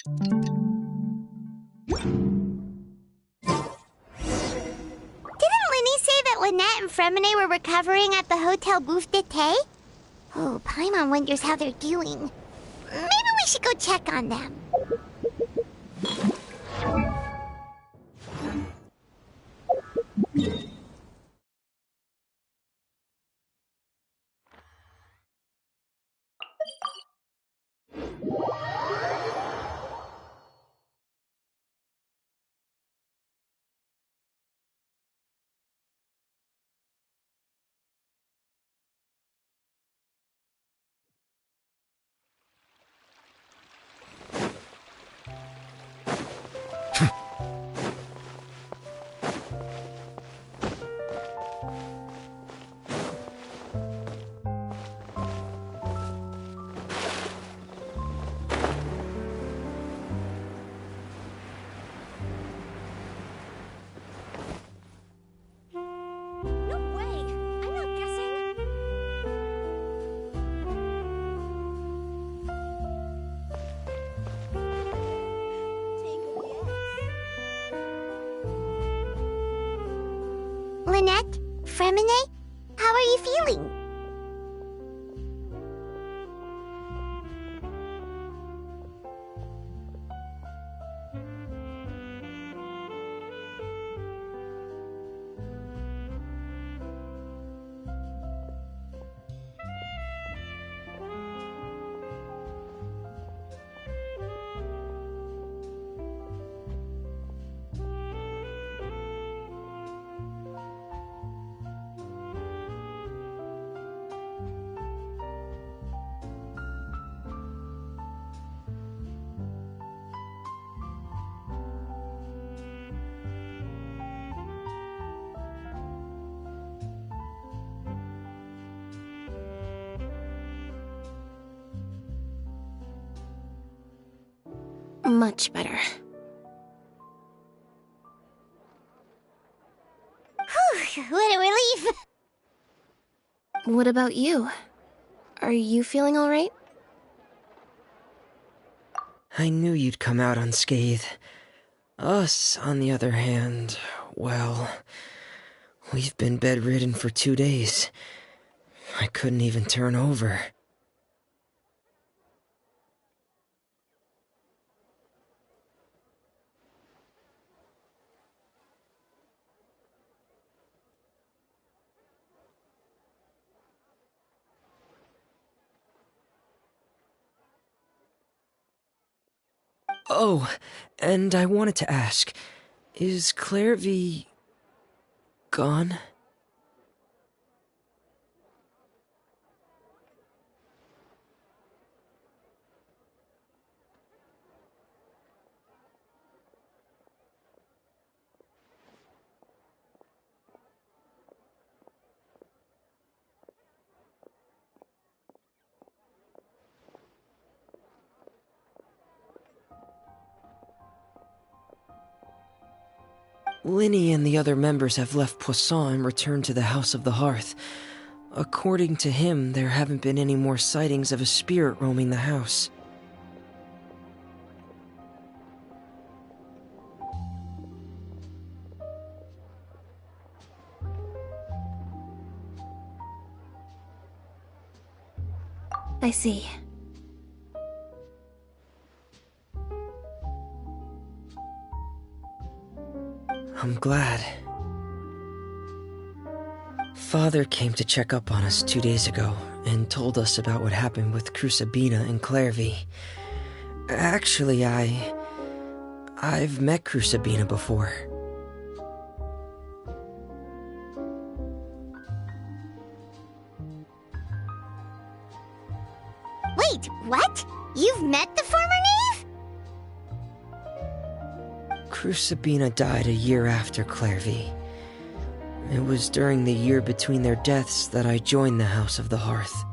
Didn't Linny say that Lynette and Fremine were recovering at the Hotel Bouffe d'été? Oh, Paimon wonders how they're doing. Maybe we should go check on them. Lynette? Fremine? How are you feeling? Much better. Whew, what a relief! What about you? Are you feeling all right? I knew you'd come out unscathed. Us, on the other hand, well, we've been bedridden for 2 days. I couldn't even turn over. Oh, and I wanted to ask, is Claire V... gone? Linny and the other members have left Poisson and returned to the House of the Hearth. According to him, there haven't been any more sightings of a spirit roaming the house. I see. I'm glad. Father came to check up on us 2 days ago and told us about what happened with Crusabina and Clairvy. Actually, I've met Crusabina before. Wait, what? You've met the former knave? Crusabina died a year after Clairvy. It was during the year between their deaths that I joined the House of the Hearth.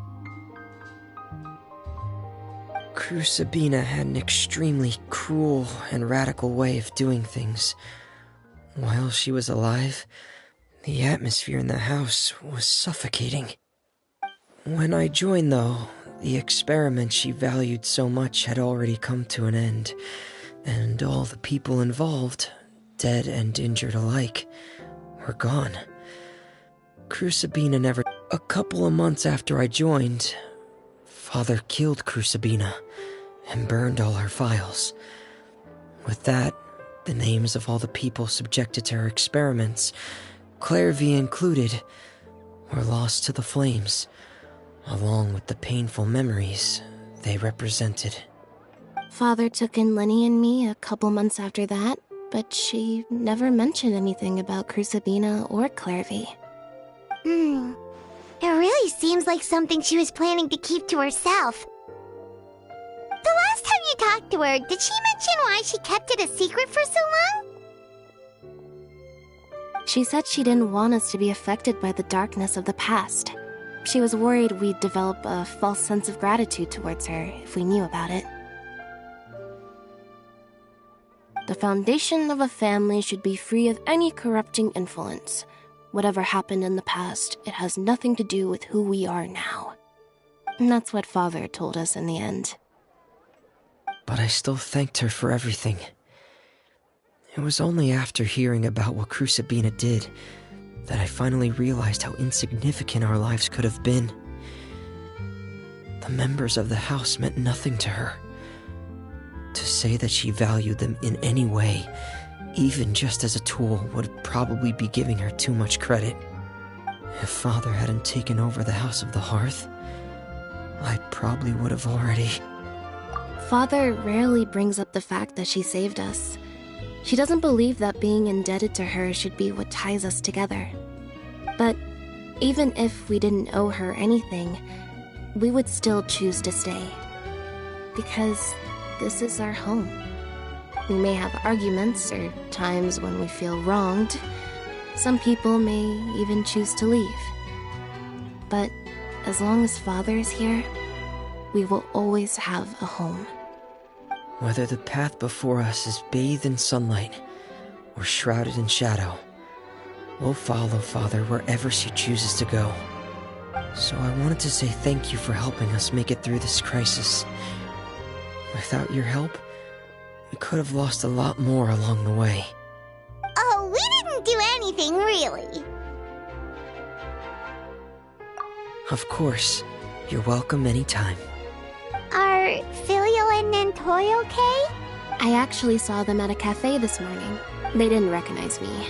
Crusabina had an extremely cruel and radical way of doing things. While she was alive, the atmosphere in the house was suffocating. When I joined, though, the experiment she valued so much had already come to an end, and all the people involved, dead and injured alike, were gone. Crusabina never... A couple of months after I joined, Father killed Crusabina and burned all her files. With that, the names of all the people subjected to her experiments, Clairvy included, were lost to the flames, along with the painful memories they represented. Father took in Lenny and me a couple months after that, but she never mentioned anything about Crusabina or Clairvy. It really seems like something she was planning to keep to herself. The last time you talked to her, did she mention why she kept it a secret for so long? She said she didn't want us to be affected by the darkness of the past. She was worried we'd develop a false sense of gratitude towards her if we knew about it. The foundation of a family should be free of any corrupting influence. Whatever happened in the past, it has nothing to do with who we are now. And that's what Father told us in the end. But I still thanked her for everything. It was only after hearing about what Crusabina did that I finally realized how insignificant our lives could have been. The members of the house meant nothing to her. To say that she valued them in any way, even just as a tool, would probably be giving her too much credit. If Father hadn't taken over the House of the Hearth, I probably would have already... Father rarely brings up the fact that she saved us. She doesn't believe that being indebted to her should be what ties us together. But even if we didn't owe her anything, we would still choose to stay. Because this is our home. We may have arguments or times when we feel wronged. Some people may even choose to leave. But as long as Father is here, we will always have a home. Whether the path before us is bathed in sunlight or shrouded in shadow, we'll follow Father wherever she chooses to go. So I wanted to say thank you for helping us make it through this crisis. Without your help, we could have lost a lot more along the way. Oh, we didn't do anything, really. Of course. You're welcome anytime. Are Filial and Nantoy okay? I actually saw them at a cafe this morning. They didn't recognize me.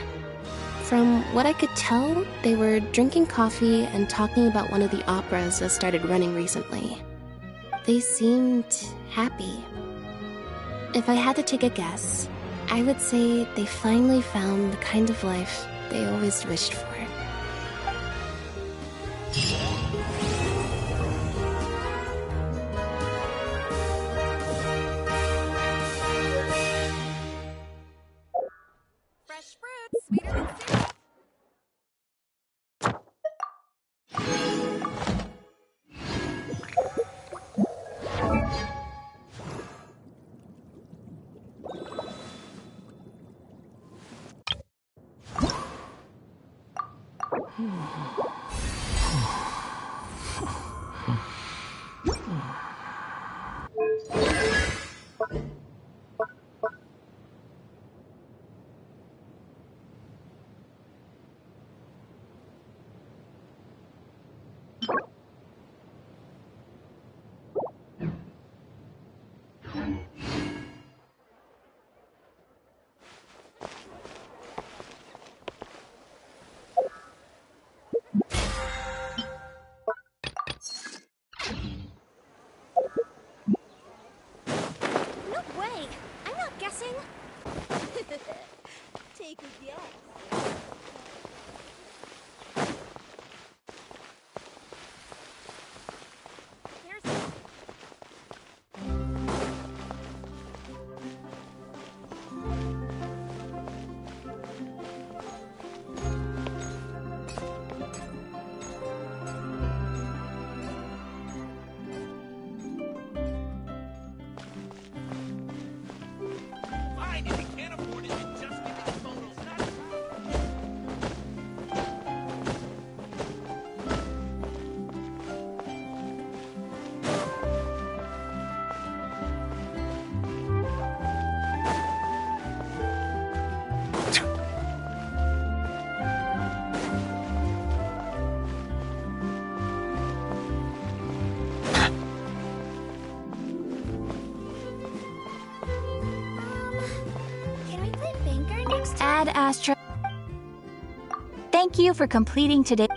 From what I could tell, they were drinking coffee and talking about one of the operas that started running recently. They seemed happy. If I had to take a guess, I would say they finally found the kind of life they always wished for. Fresh fruit, sweeter than syrup. Add Astro. Thank you for completing today.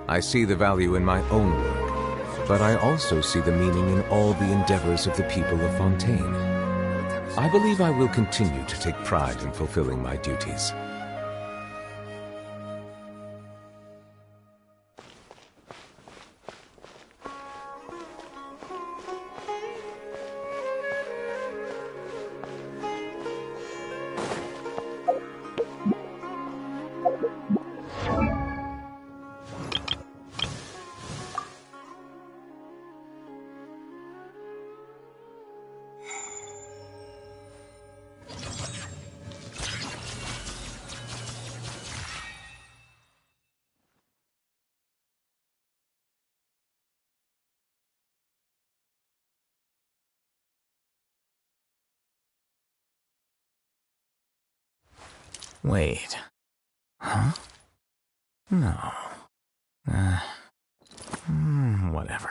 I see the value in my own work, but I also see the meaning in all the endeavors of the people of Fontaine. I believe I will continue to take pride in fulfilling my duties. Wait. Huh? No. Whatever.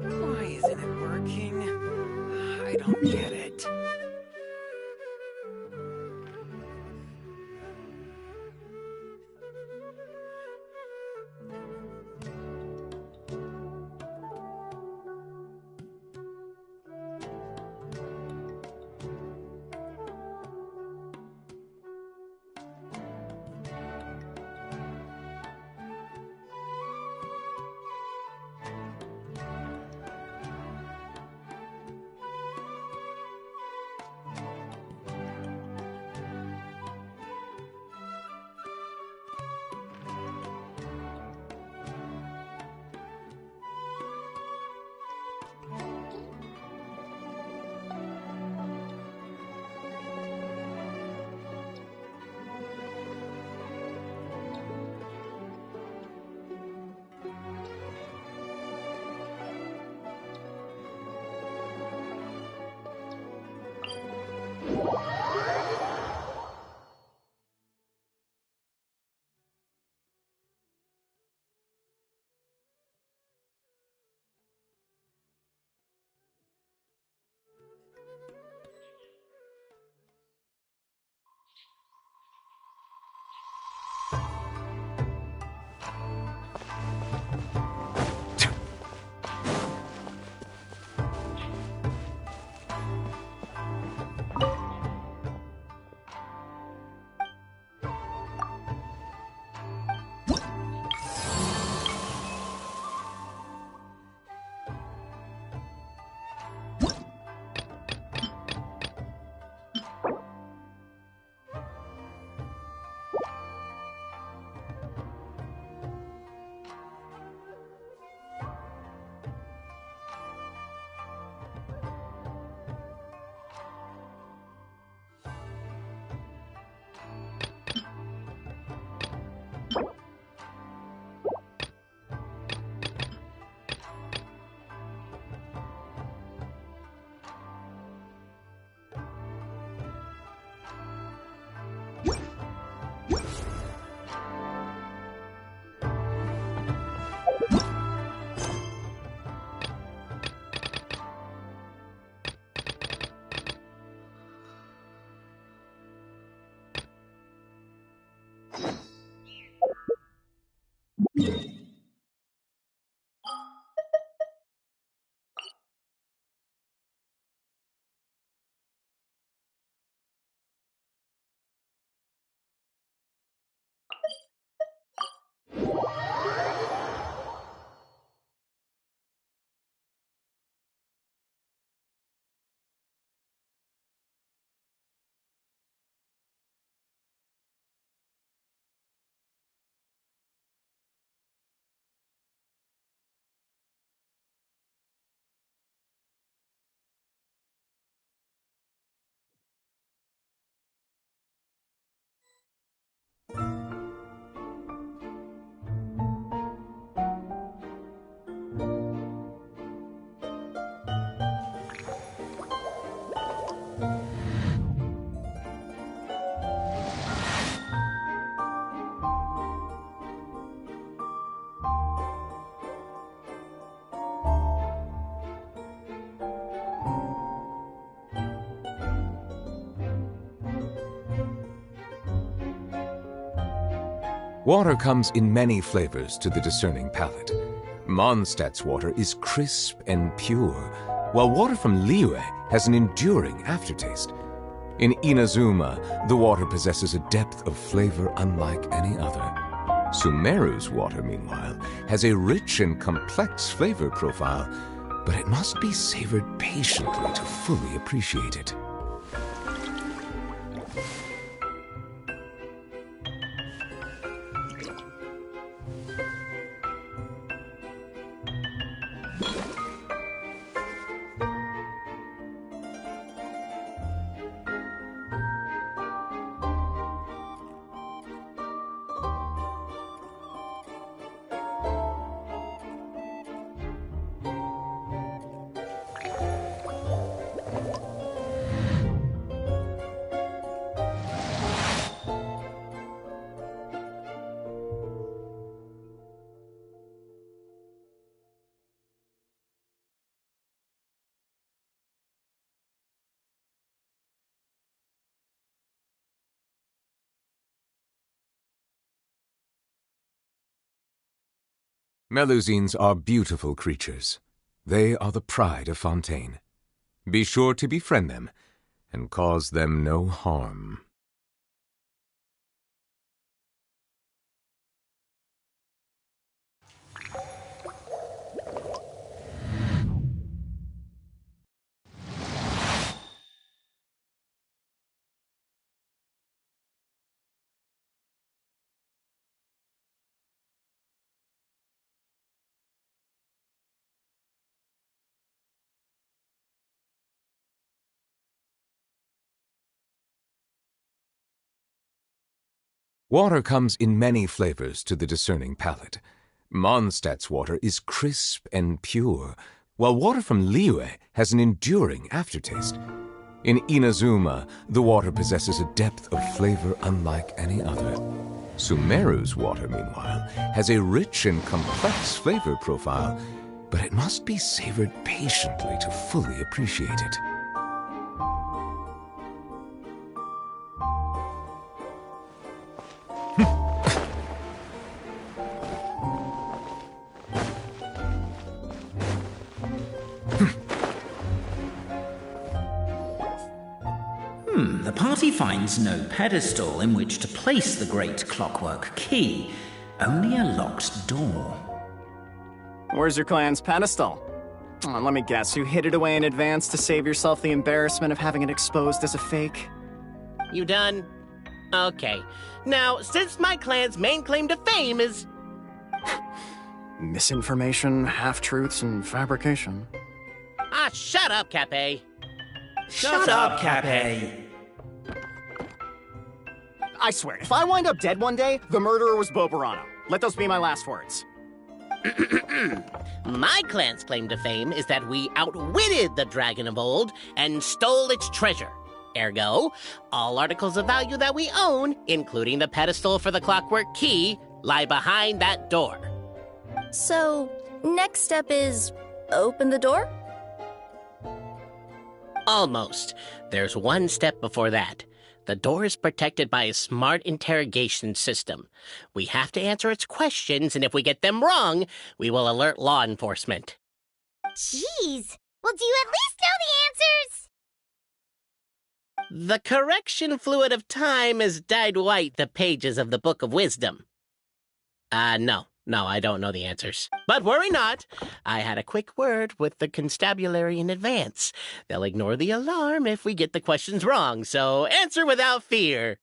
Why isn't it working? I don't get it. Water comes in many flavors to the discerning palate. Mondstadt's water is crisp and pure, while water from Liyue has an enduring aftertaste. In Inazuma, the water possesses a depth of flavor unlike any other. Sumeru's water, meanwhile, has a rich and complex flavor profile, but it must be savored patiently to fully appreciate it. Melusines are beautiful creatures. They are the pride of Fontaine. Be sure to befriend them and cause them no harm. Water comes in many flavors to the discerning palate. Mondstadt's water is crisp and pure, while water from Liyue has an enduring aftertaste. In Inazuma, the water possesses a depth of flavor unlike any other. Sumeru's water, meanwhile, has a rich and complex flavor profile, but it must be savored patiently to fully appreciate it. The party finds no pedestal in which to place the great clockwork key, only a locked door. Where's your clan's pedestal? Let me guess, you hid it away in advance to save yourself the embarrassment of having it exposed as a fake? You done? Okay. Now, since my clan's main claim to fame is... Misinformation, half-truths, and fabrication. Ah, shut up, Cape. Shut up, Cape. I swear, if I wind up dead one day, the murderer was Bobarano. Let those be my last words. My clan's claim to fame is that we outwitted the dragon of old and stole its treasure. Ergo, all articles of value that we own, including the pedestal for the clockwork key, lie behind that door. So, next step is open the door? Almost. There's one step before that. The door is protected by a smart interrogation system. We have to answer its questions, and if we get them wrong, we will alert law enforcement. Jeez. Well, do you at least know the answers? The correction fluid of time has dyed white the pages of the Book of Wisdom. No, I don't know the answers. But worry not. I had a quick word with the constabulary in advance. They'll ignore the alarm if we get the questions wrong, so answer without fear.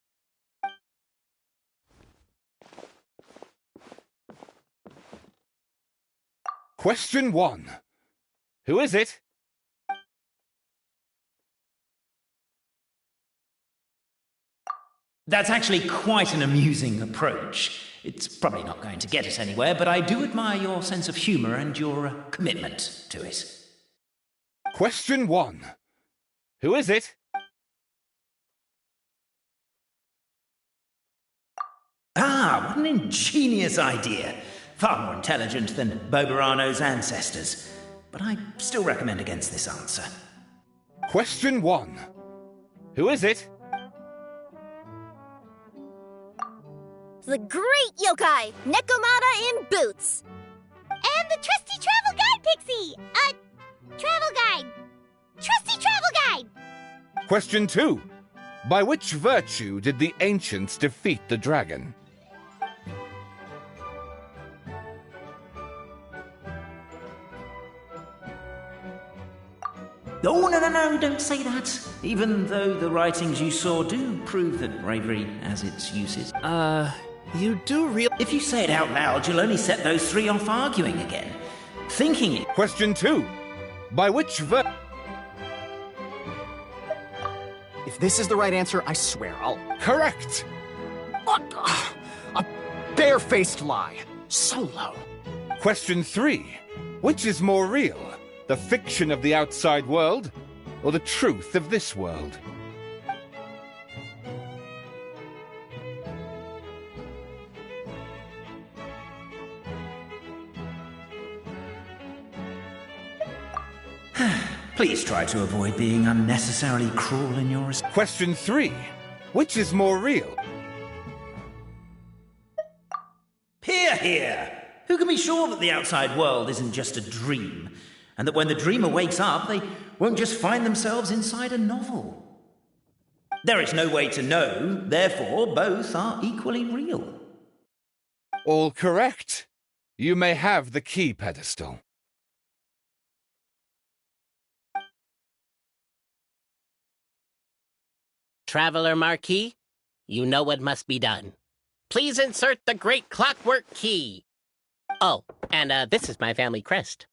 Question 1. Who is it? That's actually quite an amusing approach. It's probably not going to get us anywhere, but I do admire your sense of humor and your commitment to it. Question 1. Who is it? Ah, what an ingenious idea. Far more intelligent than Bobarano's ancestors. But I still recommend against this answer. Question 1. Who is it? The great yokai, Nekomata in boots. And the trusty travel guide, Pixie! Travel guide. Trusty travel guide! Question 2. By which virtue did the ancients defeat the dragon? Oh, no, don't say that. Even though the writings you saw do prove that bravery has its uses. You do real... If you say it out loud, you'll only set those three off arguing again. Thinking it... Question 2. By which If this is the right answer, I swear I'll... Correct! A barefaced lie. So low. Question 3. Which is more real? The fiction of the outside world, or the truth of this world? Please try to avoid being unnecessarily cruel in your... Question 3. Which is more real? Hear, hear! Who can be sure that the outside world isn't just a dream? And that when the dreamer wakes up, they won't just find themselves inside a novel? There is no way to know, therefore both are equally real. All correct. You may have the key pedestal. Traveler Marquis, you know what must be done. Please insert the great clockwork key. Oh, and this is my family crest.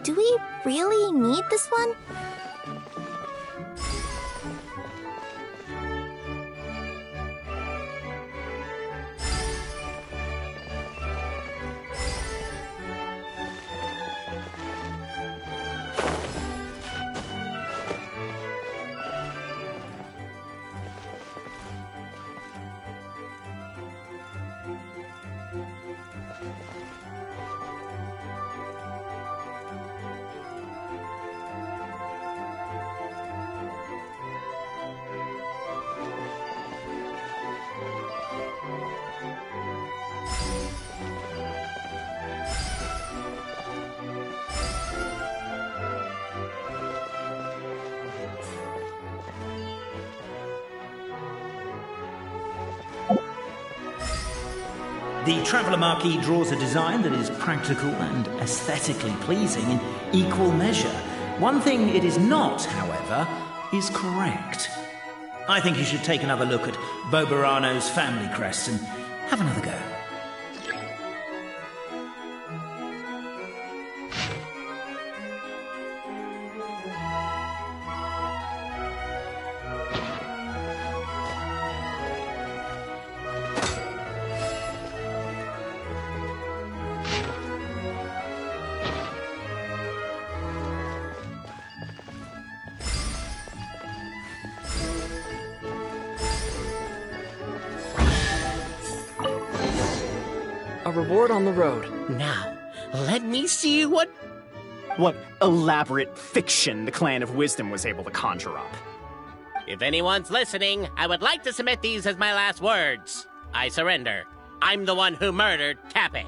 Do we really need this one? The Traveller Marquis draws a design that is practical and aesthetically pleasing in equal measure. One thing it is not, however, is correct. I think you should take another look at Bobarano's family crest and have another go. A reward on the road. Now, let me see what elaborate fiction the Clan of Wisdom was able to conjure up. If anyone's listening, I would like to submit these as my last words. I surrender. I'm the one who murdered Tappy.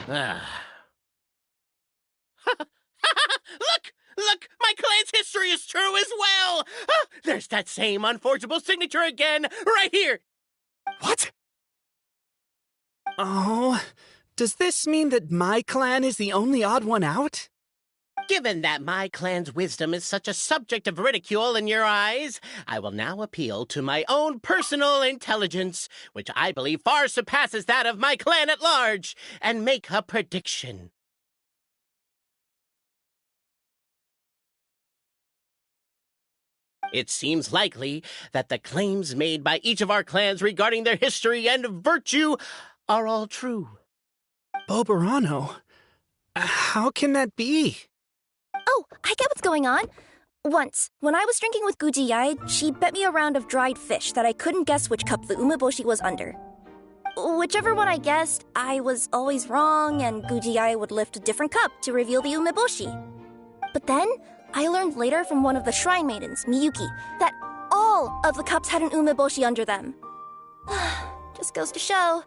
Look! Look! clan's history is true as well! Ah, there's that same unforgeable signature again, right here! What? Oh, does this mean that my clan is the only odd one out? Given that my clan's wisdom is such a subject of ridicule in your eyes, I will now appeal to my own personal intelligence, which I believe far surpasses that of my clan at large, and make a prediction. It seems likely that the claims made by each of our clans regarding their history and virtue are all true. Boberano? How can that be? Oh, I get what's going on. Once, when I was drinking with Gujiyai, she bet me a round of dried fish that I couldn't guess which cup the umeboshi was under. Whichever one I guessed, I was always wrong, and Gujiyai would lift a different cup to reveal the umeboshi. But then, I learned later from one of the shrine maidens, Miyuki, that all of the cups had an umeboshi under them. Just goes to show,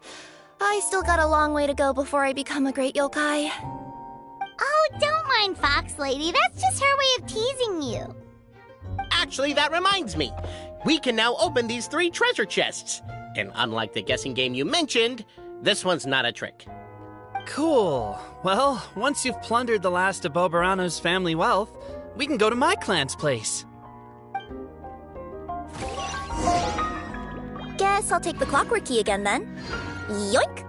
I still got a long way to go before I become a great yokai. Oh, don't mind Fox Lady. That's just her way of teasing you. Actually, that reminds me. We can now open these 3 treasure chests. And unlike the guessing game you mentioned, this one's not a trick. Cool. Well, once you've plundered the last of Boberano's family wealth, we can go to my clan's place. Guess I'll take the clockwork key again then. Yoink!